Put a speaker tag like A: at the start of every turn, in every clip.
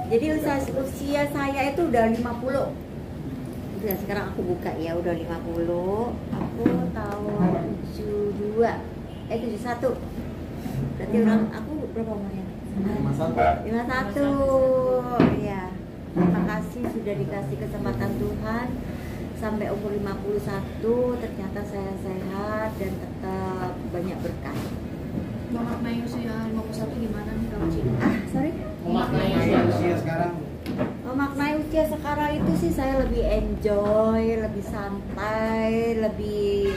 A: Jadi usia saya itu udah 50. Udah sekarang aku buka ya, udah 50. Aku tahun 71. Berarti orang aku berapa umurnya? 51. Ya. Terima kasih sudah dikasih kesempatan Tuhan sampai umur 51 ternyata saya sehat dan tetap banyak berkah.
B: Memaknai usia 51 gimana nih kalau Cik?
A: Sorry?
C: Memaknai usia sekarang.
A: Memaknai usia sekarang itu sih saya lebih enjoy, lebih santai, lebih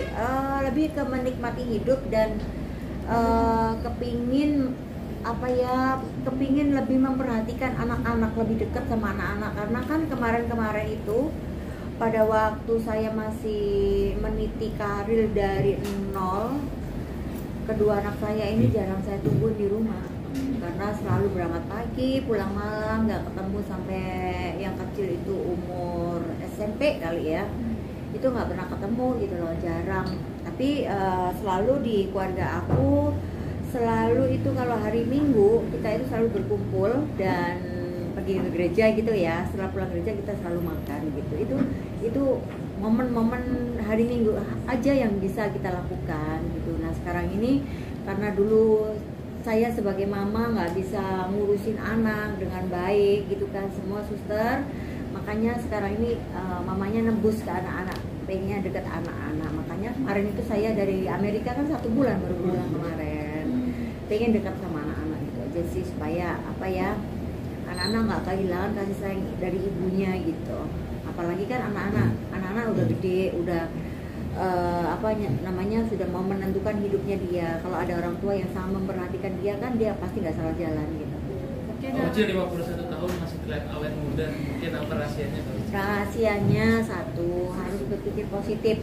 A: ke menikmati hidup dan kepingin lebih memperhatikan anak-anak, lebih dekat sama anak-anak karena kan kemarin itu pada waktu saya masih meniti karir dari nol, kedua anak saya ini jarang saya tunggu di rumah karena selalu berangkat pagi, pulang malam, nggak ketemu sampai yang kecil itu umur SMP kali ya, itu nggak pernah ketemu gitu loh, jarang. Tapi selalu di keluarga aku selalu itu kalau hari Minggu kita itu selalu berkumpul dan pergi ke gereja gitu ya. Setelah pulang gereja kita selalu makan gitu. Itu momen-momen hari Minggu aja yang bisa kita lakukan gitu. Nah sekarang ini karena dulu saya sebagai mama nggak bisa ngurusin anak dengan baik gitu kan, semua suster, makanya sekarang ini mamanya nebus ke anak-anak, pengennya deket anak-anak. Makanya kemarin itu saya dari Amerika kan 1 bulan baru pulang kemarin, pengen dekat sama anak-anak gitu aja sih supaya anak-anak nggak kehilangan kasih sayang dari ibunya gitu. Apalagi kan anak-anak udah gede, udah sudah mau menentukan hidupnya dia. Kalau ada orang tua yang sangat memperhatikan dia kan dia pasti nggak salah jalan gitu.
C: Usia 51 tahun masih terlihat awet muda. Mungkin apa rahasianya?
A: Rahasianya satu, harus berpikir positif.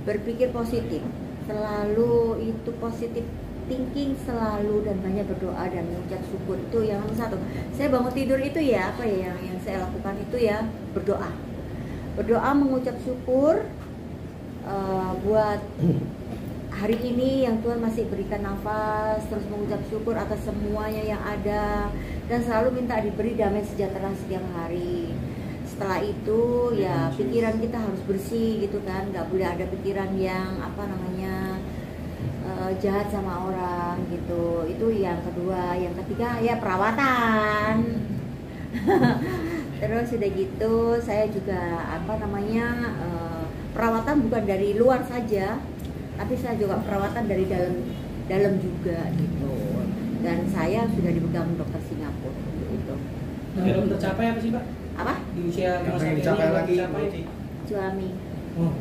A: Berpikir positif. Selalu itu positif thinking selalu dan banyak berdoa dan mengucap syukur, itu yang nomor 1. Saya bangun tidur itu ya yang saya lakukan itu ya berdoa mengucap syukur buat hari ini yang Tuhan masih berikan nafas, terus mengucap syukur atas semuanya yang ada dan selalu minta diberi damai sejahtera setiap hari. Setelah itu ya pikiran kita harus bersih gitu kan, nggak boleh ada pikiran yang jahat sama orang gitu. Itu yang kedua. Yang ketiga ya perawatan. Terus sudah gitu saya juga perawatan bukan dari luar saja, tapi saya juga perawatan dari dalam juga gitu. Dan saya sudah dipegang dokter Singapura gitu.
D: Belum tercapai apa sih Pak?
A: Apa?
D: Di usia
C: Yang pengen dicapai lagi
A: Suami.
D: Oh.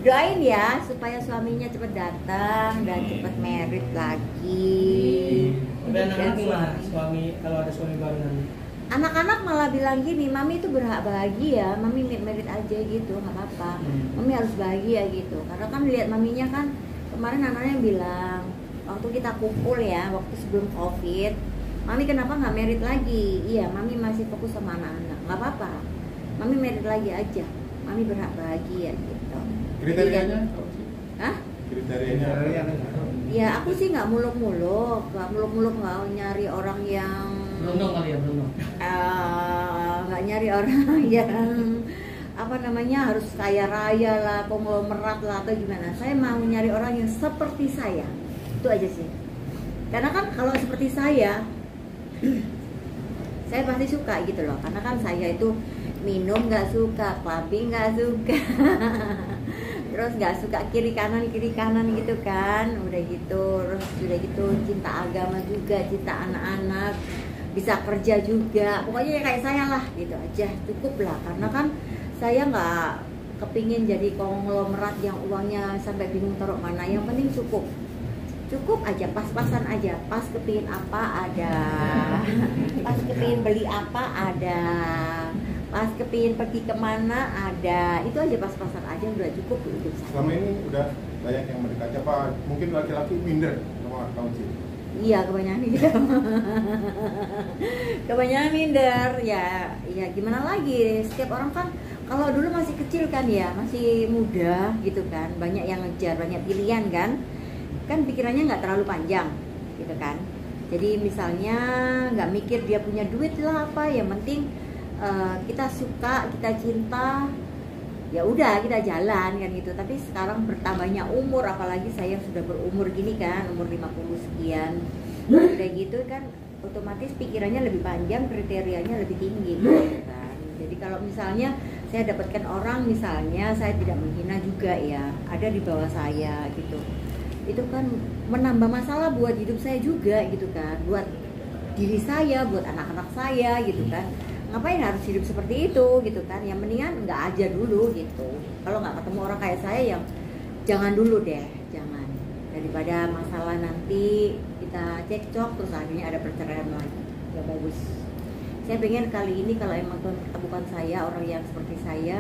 A: Doain ya supaya suaminya cepat datang dan cepat merit lagi.
D: Tapi anak-anak gimana? Suami kalau ada suami baru nanti?
A: Anak-anak malah bilang gini, mami itu berhak bahagia, mami merit aja gitu, nggak apa-apa. Mami harus bahagia gitu. Karena kan lihat maminya kan kemarin anaknya bilang waktu kita kumpul ya, waktu sebelum COVID, mami kenapa nggak merit lagi? Iya, mami masih fokus sama anak-anak. Nggak apa-apa, mami merit lagi aja. Mami berhak bahagia gitu.
E: Kriterianya?
A: Hah?
E: Kriterianya?
A: Ya aku sih nggak muluk-muluk, nggak nyari orang yang
D: Berondong kali ya, berondong.
A: Nggak nyari orang yang harus kaya raya lah, konglomerat lah atau gimana. Saya mau nyari orang yang seperti saya, itu aja sih. Karena kan kalau seperti saya pasti suka gitu loh. Karena kan saya itu minum nggak suka, clubbing nggak suka, terus nggak suka kiri kanan gitu kan, udah gitu, terus udah gitu cinta agama juga, cinta anak-anak, bisa kerja juga, pokoknya kayak saya lah gitu aja, cukup lah. Karena kan saya nggak kepingin jadi konglomerat yang uangnya sampai bingung taruh mana. Yang penting cukup aja, pas-pasan aja, pas kepingin apa ada, pas kepingin beli apa ada, pas kepingin pergi kemana ada, itu aja, pas-pasan aja udah cukup hidup saya.
E: Selama ini udah banyak yang mendekati apa? Mungkin laki-laki minder sama kamu sih?
A: Iya, kebanyakan minder. Kebanyakan minder ya gimana lagi, setiap orang kan kalau dulu masih kecil kan ya, masih muda gitu kan, banyak yang ngejar, banyak pilihan kan. kan pikirannya nggak terlalu panjang gitu kan. Jadi misalnya nggak mikir dia punya duit lah apa, yang penting kita suka, kita cinta, ya udah kita jalan kan gitu. Tapi sekarang bertambahnya umur, apalagi saya sudah berumur gini kan, umur 50 sekian, udah gitu kan otomatis pikirannya lebih panjang, kriterianya lebih tinggi gitu kan. Jadi kalau misalnya saya dapatkan orang, misalnya saya tidak menghina juga ya, ada di bawah saya gitu, itu kan menambah masalah buat hidup saya juga gitu kan, buat diri saya, buat anak-anak saya gitu kan. Ngapain harus hidup seperti itu gitu kan, yang mendingan nggak aja dulu gitu. Kalau nggak ketemu orang kayak saya, yang jangan dulu deh, jangan, daripada masalah nanti kita cekcok terus akhirnya ada perceraian lagi, nggak bagus. Saya pengen kali ini kalau emang Tuhan pertemukan saya orang yang seperti saya,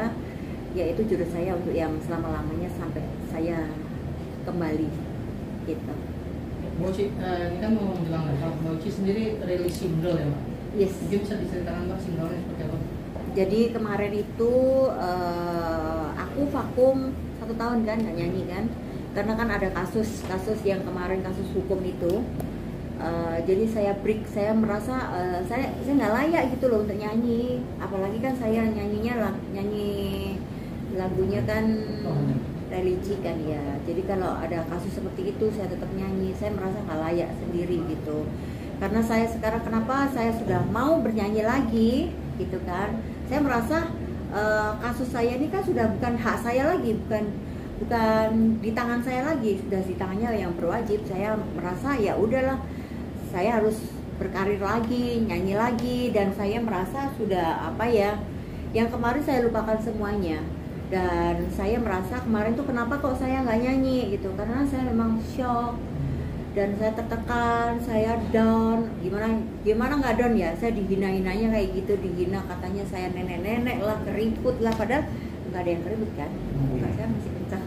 A: yaitu jodoh saya untuk yang selama-lamanya sampai saya kembali gitu.
D: Mbak Uci, ini kan mau menjelang Natal. Mbak Uci sendiri rilis single ya, Mbak?
A: Yes.
D: Mungkin bisa diceritakan Mbak singlenya seperti apa?
A: Jadi kemarin itu aku vakum 1 tahun kan nggak nyanyi kan, karena kan ada kasus yang kemarin, kasus hukum itu. Jadi saya break, saya merasa saya nggak layak gitu loh untuk nyanyi, apalagi kan saya nyanyi lagunya kan religi kan ya. Jadi kalau ada kasus seperti itu saya tetap nyanyi, saya merasa nggak layak sendiri gitu. Karena saya sekarang, kenapa saya sudah mau bernyanyi lagi gitu kan, saya merasa kasus saya ini kan sudah bukan hak saya lagi, bukan di tangan saya lagi, sudah di tangannya yang berwajib. Saya merasa ya udahlah, saya harus berkarir lagi, nyanyi lagi, dan saya merasa sudah apa ya, yang kemarin saya lupakan semuanya. Dan saya merasa kemarin tuh kenapa kok saya nggak nyanyi gitu, karena saya memang shock dan saya tertekan, saya down. Gimana nggak down ya, saya dihina-hinanya kayak gitu, dihina katanya saya nenek-nenek lah, keriput lah, padahal nggak ada yang keriput kan, muka saya masih kencang.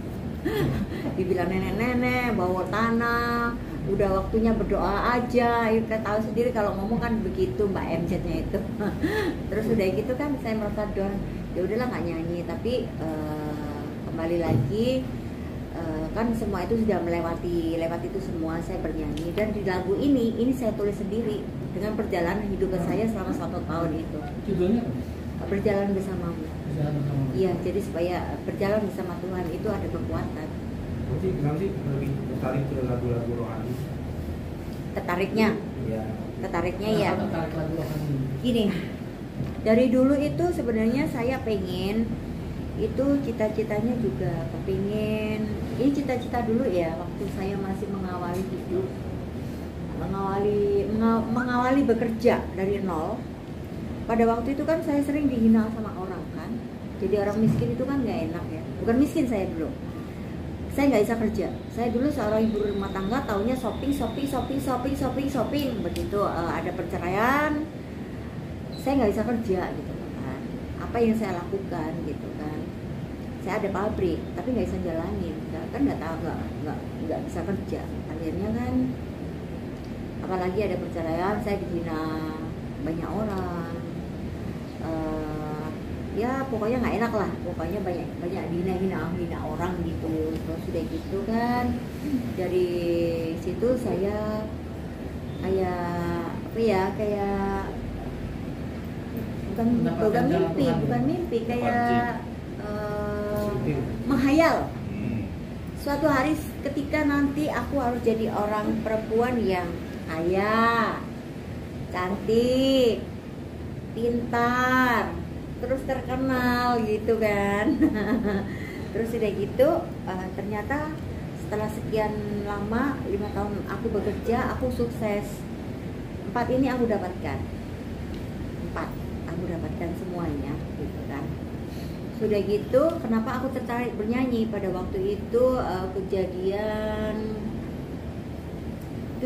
A: Dibilang nenek-nenek, bawa tanah, udah waktunya berdoa aja. Kita tahu sendiri kalau ngomong kan begitu Mbak MZ-nya itu. Terus udah gitu kan saya merasa down, ya udahlah nggak nyanyi. Tapi kembali lagi, kan semua itu sudah melewati itu semua, saya bernyanyi. Dan di lagu ini saya tulis sendiri dengan perjalanan hidup saya selama 1 tahun itu.
D: Judulnya apa?
A: Berjalan bersamamu.
D: Berjalan bersama.
A: Iya, jadi supaya berjalan bersama Tuhan itu ada kekuatan.
E: Berarti nanti lebih tertarik ke lagu-lagu rohani.
A: Tertariknya
E: Iya.
A: ya.
D: Kenapa tertarik lagu rohani?
A: Gini, dari dulu itu sebenarnya saya pengen, itu cita-citanya juga kepingin, ini cita-cita dulu ya, waktu saya masih mengawali hidup, mengawali bekerja dari nol. Pada waktu itu kan saya sering dihina sama orang kan, jadi orang miskin itu kan nggak enak ya. Bukan miskin saya dulu, saya nggak bisa kerja. Saya dulu seorang ibu rumah tangga, taunya shopping. Begitu ada perceraian, saya nggak bisa kerja gitu kan. Apa yang saya lakukan gitu kan, saya ada pabrik tapi nggak bisa jalanin, kan nggak bisa kerja. Akhirnya kan, apalagi ada perceraian, saya dihina banyak orang. Ya pokoknya nggak enak lah, pokoknya banyak dihina orang gitu. Terus sudah gitu kan, dari situ saya kayak bukan mimpi, kayak menghayal suatu hari ketika nanti aku harus jadi orang perempuan yang kaya, cantik, pintar, terus terkenal gitu kan. Terus udah gitu ternyata setelah sekian lama, 5 tahun aku bekerja, aku sukses. 4 ini aku dapatkan, 4 aku dapatkan semuanya gitu kan. Sudah gitu, kenapa aku tertarik bernyanyi pada waktu itu, kejadian 5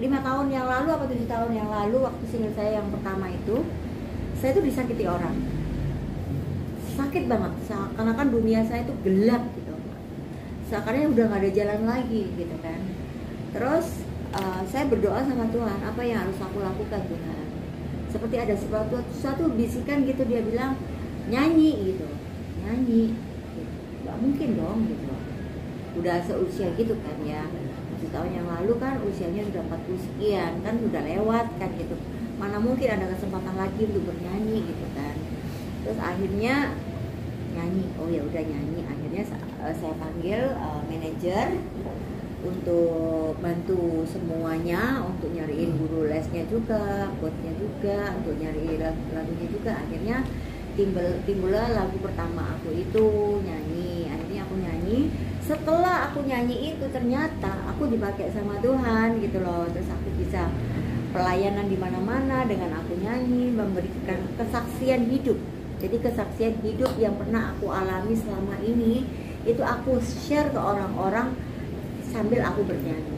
A: tahun yang lalu apa 7 tahun yang lalu, waktu single saya yang pertama itu, saya tuh disakiti orang, sakit banget, karena kan dunia saya itu gelap gitu, seakan-akan udah nggak ada jalan lagi gitu kan. Terus saya berdoa sama Tuhan, apa yang harus aku lakukan Tuhan? Seperti ada suatu bisikan gitu, dia bilang nyanyi gitu, nggak mungkin dong gitu. udah seusia gitu kan ya. 7 tahun yang lalu kan usianya udah 40 sekian kan, udah lewat kan gitu, mana mungkin ada kesempatan lagi untuk bernyanyi gitu kan. Terus akhirnya nyanyi, oh ya udah nyanyi. Akhirnya saya panggil manajer untuk bantu semuanya, untuk nyariin guru lesnya juga, coachnya juga, untuk nyari lagunya juga. Akhirnya timbullah lagu pertama aku itu nyanyi. Akhirnya aku nyanyi. Setelah aku nyanyi itu ternyata aku dipakai sama Tuhan gitu loh. Terus aku bisa pelayanan di mana-mana dengan aku nyanyi, memberikan kesaksian hidup. Jadi kesaksian hidup yang pernah aku alami selama ini itu aku share ke orang-orang sambil aku bernyanyi.